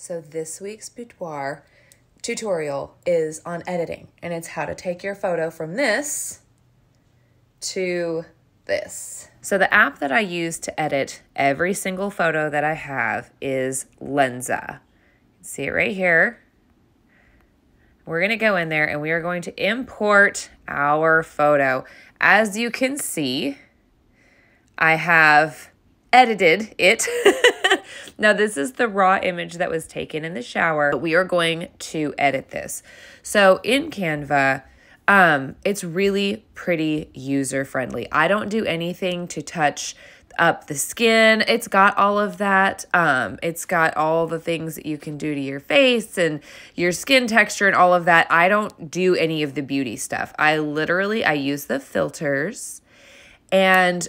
So this week's boudoir tutorial is on editing, and it's how to take your photo from this to this. So the app that I use to edit every single photo that I have is 𝒂𝒊𝒄𝒚. See it right here. We're going to go in there and we are going to import our photo. As you can see, I have edited it. Now this is the raw image that was taken in the shower, but we are going to edit this. So in Canva, it's really pretty user-friendly. I don't do anything to touch up the skin. It's got all of that. It's got all the things that you can do to your face and your skin texture and all of that. I don't do any of the beauty stuff. I use the filters and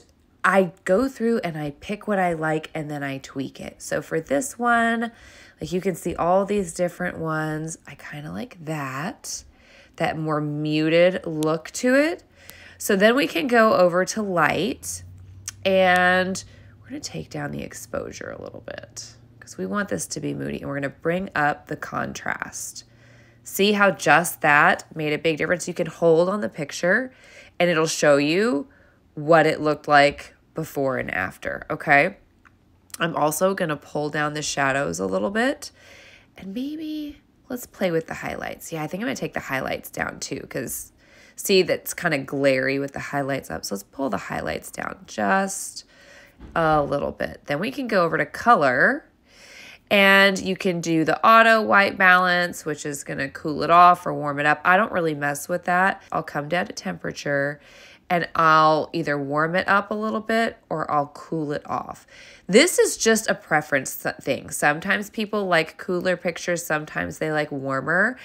I go through and I pick what I like and then I tweak it. So for this one, like you can see all these different ones. I kind of like that more muted look to it. So then we can go over to light and we're going to take down the exposure a little bit because we want this to be moody, and we're going to bring up the contrast. See how just that made a big difference? You can hold on the picture and it'll show you what it looked like before and after, okay? I'm also going to pull down the shadows a little bit, and maybe let's play with the highlights. Yeah, I think I'm going to take the highlights down too because see, that's kind of glary with the highlights up. So let's pull the highlights down just a little bit. Then we can go over to color, and you can do the auto white balance, which is going to cool it off or warm it up. I don't really mess with that. I'll come down to temperature and I'll either warm it up a little bit or I'll cool it off. This is just a preference thing. Sometimes people like cooler pictures. Sometimes they like warmer.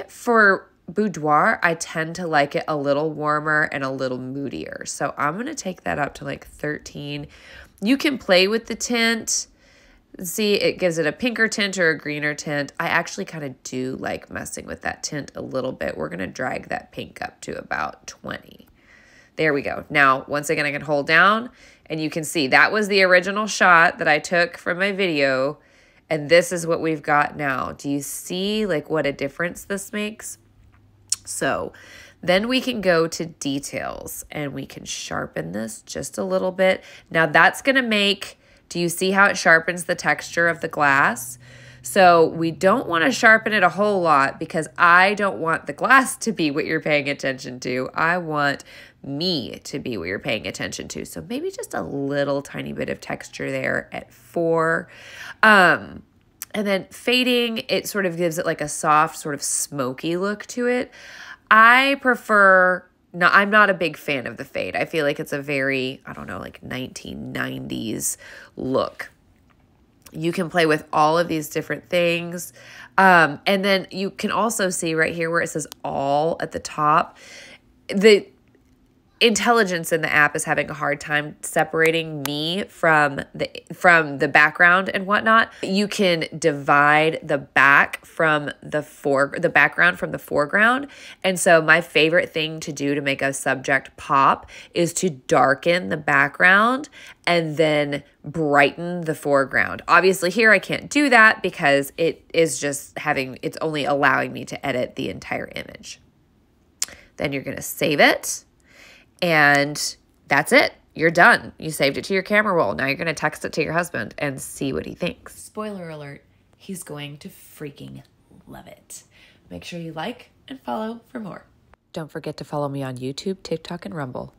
For boudoir, I tend to like it a little warmer and a little moodier. So I'm going to take that up to like 13. You can play with the tint. See, it gives it a pinker tint or a greener tint. I actually kind of do like messing with that tint a little bit. We're going to drag that pink up to about 20. There we go. Now, once again, I can hold down and you can see that was the original shot that I took from my video. And this is what we've got now. Do you see like what a difference this makes? So then we can go to details and we can sharpen this just a little bit. Now that's going to make, do you see how it sharpens the texture of the glass? So we don't want to sharpen it a whole lot because I don't want the glass to be what you're paying attention to. I want me to be what you're paying attention to. So maybe just a little tiny bit of texture there at 4. And then fading, it sort of gives it like a soft sort of smoky look to it. I prefer, I'm not a big fan of the fade. I feel like it's a very, I don't know, like 1990s look. You can play with all of these different things. And then you can also see right here where it says all at the top, the intelligence in the app is having a hard time separating me from the background and whatnot. You can divide the background from the foreground. And so my favorite thing to do to make a subject pop is to darken the background and then brighten the foreground. Obviously here I can't do that because it is just it's only allowing me to edit the entire image. Then you're going to save it. And that's it. You're done. You saved it to your camera roll. Now you're going to text it to your husband and see what he thinks. Spoiler alert, he's going to freaking love it. Make sure you like and follow for more. Don't forget to follow me on YouTube, TikTok, and Rumble.